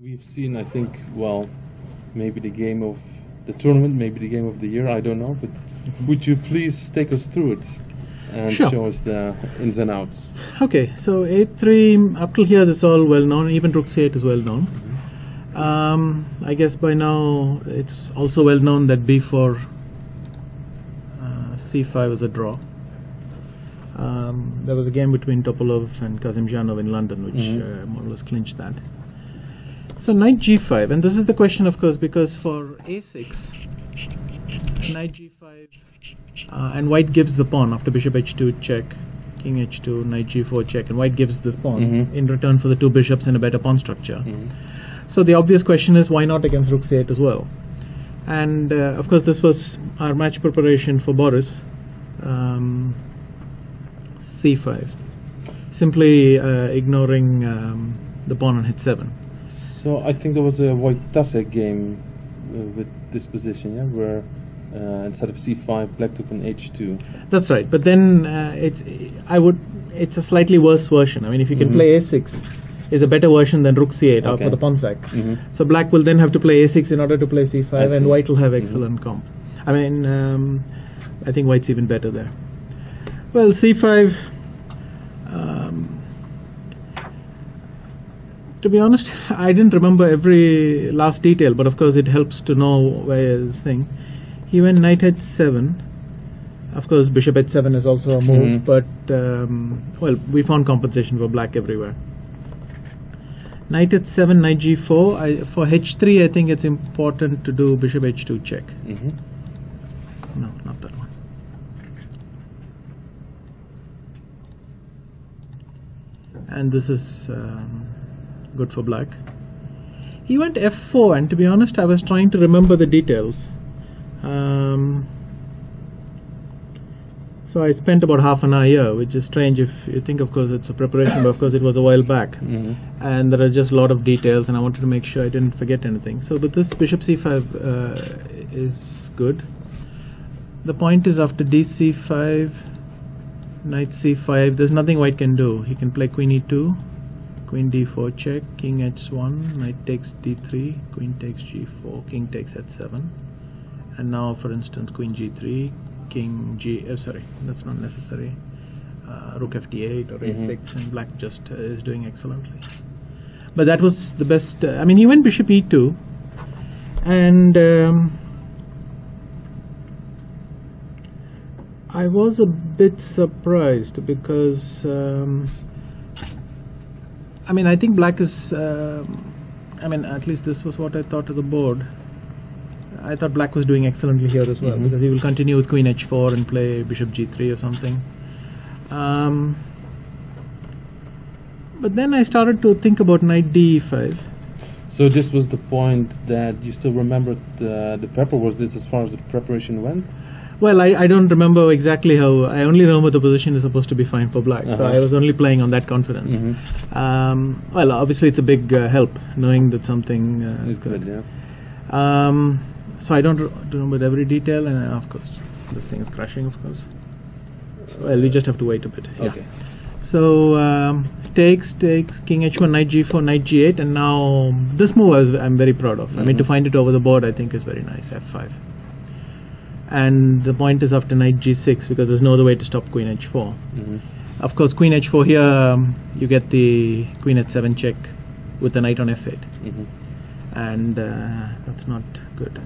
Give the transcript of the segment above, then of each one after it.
We've seen, I think, well, maybe the game of the tournament, maybe the game of the year, I don't know, but would you please take us through it and Sure. show us the ins and outs? Okay, so a3, up till here, this is all well known. Even rook c8 is well known. I guess by now it's also well known that b4, c5 is a draw. There was a game between Topolov and Kazimzhanov in London, which more or less clinched that. So knight g5, and this is the question, of course, because for a6, knight g5, and white gives the pawn after bishop h2 check, king h2, knight g4 check, and white gives this pawn in return for the two bishops and a better pawn structure. So the obvious question is, why not against rook c8 as well? And of course, this was our match preparation for Boris. c5, simply ignoring the pawn on h7. So I think there was a white Tasse game with this position, yeah, where instead of c5, black took on h2. That's right, but then it's a slightly worse version. I mean, if you can play a6, is a better version than rook c8 for the pawn sack. So black will then have to play a6 in order to play c5, and white will have excellent comp. I mean, I think white's even better there. Well, c5. To be honest, I didn't remember every last detail, but of course it helps to know where this thing. He went knight h7. Of course, bishop h7 is also a move, but well, we found compensation for black everywhere. Knight h7, knight g4. For h3, I think it's important to do bishop h2 check. No, not that one. And this is good for black. He went f4, and to be honest, I was trying to remember the details. So I spent about half an hour here, which is strange if you think, of course, it's a preparation, but of course it was a while back. And there are just a lot of details, and I wanted to make sure I didn't forget anything. So with this, bishop c5 is good. The point is, after dc5, knight c5, there's nothing white can do. He can play queen e2, queen d4 check, king h1, knight takes d3, queen takes g4, king takes h7, and now, for instance, queen g3, king g. Sorry, that's not necessary. Rook ft8 or a6, and black just is doing excellently. But that was the best. I mean, he went bishop e2, and I was a bit surprised because. I mean, I think black is, I mean, at least this was what I thought of the board. I thought black was doing excellently here as well, because he will continue with queen h4 and play bishop g3 or something. But then I started to think about knight d5. So this was the point that you still remembered the prepper. Was this as far as the preparation went? Well, I don't remember exactly how. I only remember the position is supposed to be fine for black, so I was only playing on that confidence. Well, obviously it's a big help knowing that something is good. Yeah. So I don't remember every detail, and of course this thing is crashing. Of course. Well, we just have to wait a bit. Yeah. Okay. So takes king h1, knight g4, knight g8, and now this move I'm very proud of. I mean, to find it over the board, I think is very nice. f5. And the point is after knight g6, because there's no other way to stop queen h4. Of course, queen h4 here, you get the queen h7 check with the knight on f8. And that's not good.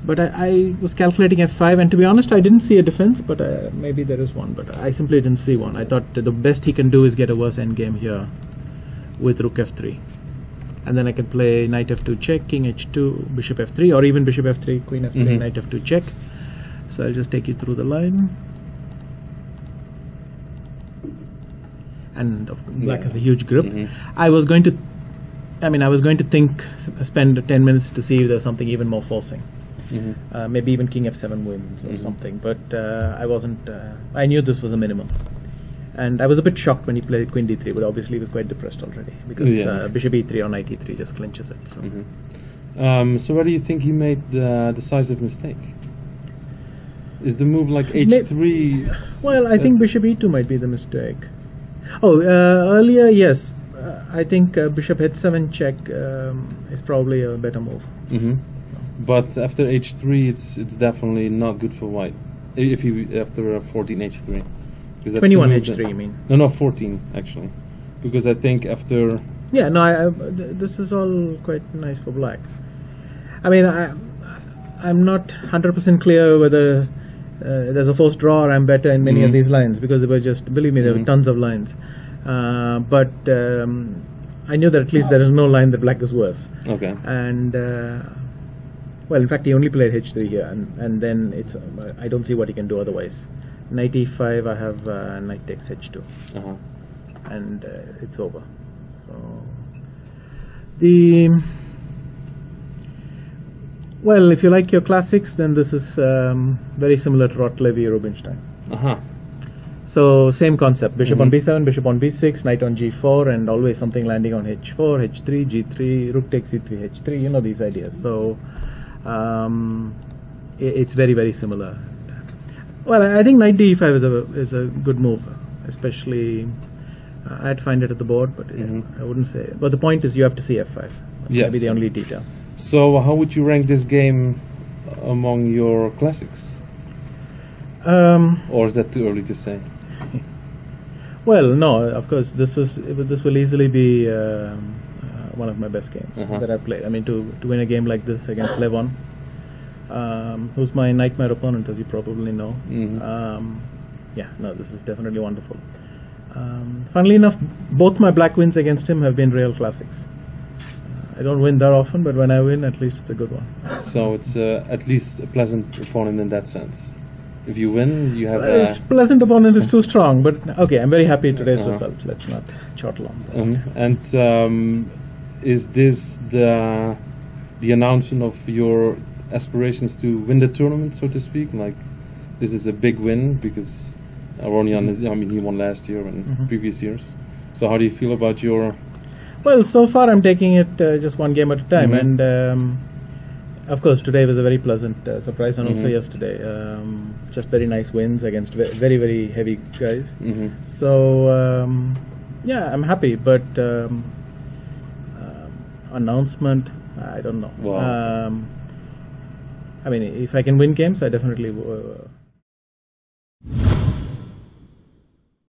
But I was calculating f5, and to be honest, I didn't see a defense, but maybe there is one, but I simply didn't see one. I thought the best he can do is get a worse endgame here with rook f3. And then I can play knight f2 check, king h2, bishop f3, or even bishop f3, queen f3, knight f2 check. So I'll just take you through the line. And black has a huge grip. I was going to, spend 10 minutes to see if there's something even more forcing. Maybe even king f7 wins or something. But I wasn't, I knew this was a minimum. And I was a bit shocked when he played queen d3, but obviously he was quite depressed already, because bishop e3 or knight e3 just clinches it. So, so where do you think he made the decisive mistake? Is the move like h3? Well, I think bishop e2 might be the mistake. Oh, earlier, yes. I think bishop h7 check is probably a better move. But after h3, it's definitely not good for white. If he after 14 h3, because that's 21 h3, you mean? No, 14 actually, because I think after. Yeah, no, this is all quite nice for black. I mean, I'm not 100% clear whether there's a forced draw or I'm better in many of these lines, because there were just, believe me, there were tons of lines. But I knew that at least there is no line that black is worse. Okay. And well, in fact, he only played h3 here, and then it's I don't see what he can do otherwise. Knight e5, I have knight takes h2, and it's over. So well, if you like your classics, then this is very similar to Rotlevi Rubinstein. So same concept: bishop on b7, bishop on b6, knight on g4, and always something landing on h4, h3, g3, rook takes c3, h3. You know these ideas. So it's very, very similar. Well, I think knight d5 is a good move, especially. I had to find it at the board, but I wouldn't say. But the point is, you have to see f5. That's maybe the only detail. So, how would you rank this game among your classics? Or is that too early to say? Well, no. Of course, this will easily be one of my best games that I've played. I mean, to win a game like this against Levon, who's my nightmare opponent, as you probably know. Yeah, no, this is definitely wonderful. Funnily enough, both my black wins against him have been real classics. I don't win that often, but when I win, at least it's a good one. So it's at least a pleasant opponent in that sense. If you win, you have pleasant opponent is too strong, but okay, I'm very happy with today's result. Let's not chortle on. And is this the announcement of your aspirations to win the tournament, so to speak? Like, this is a big win because Aronian is, I mean, he won last year and previous years. So how do you feel about your... Well, so far I'm taking it just one game at a time, and of course today was a very pleasant surprise, and also yesterday, just very nice wins against very, very heavy guys. So yeah, I'm happy, but announcement, I don't know. Wow. I mean, if I can win games, I definitely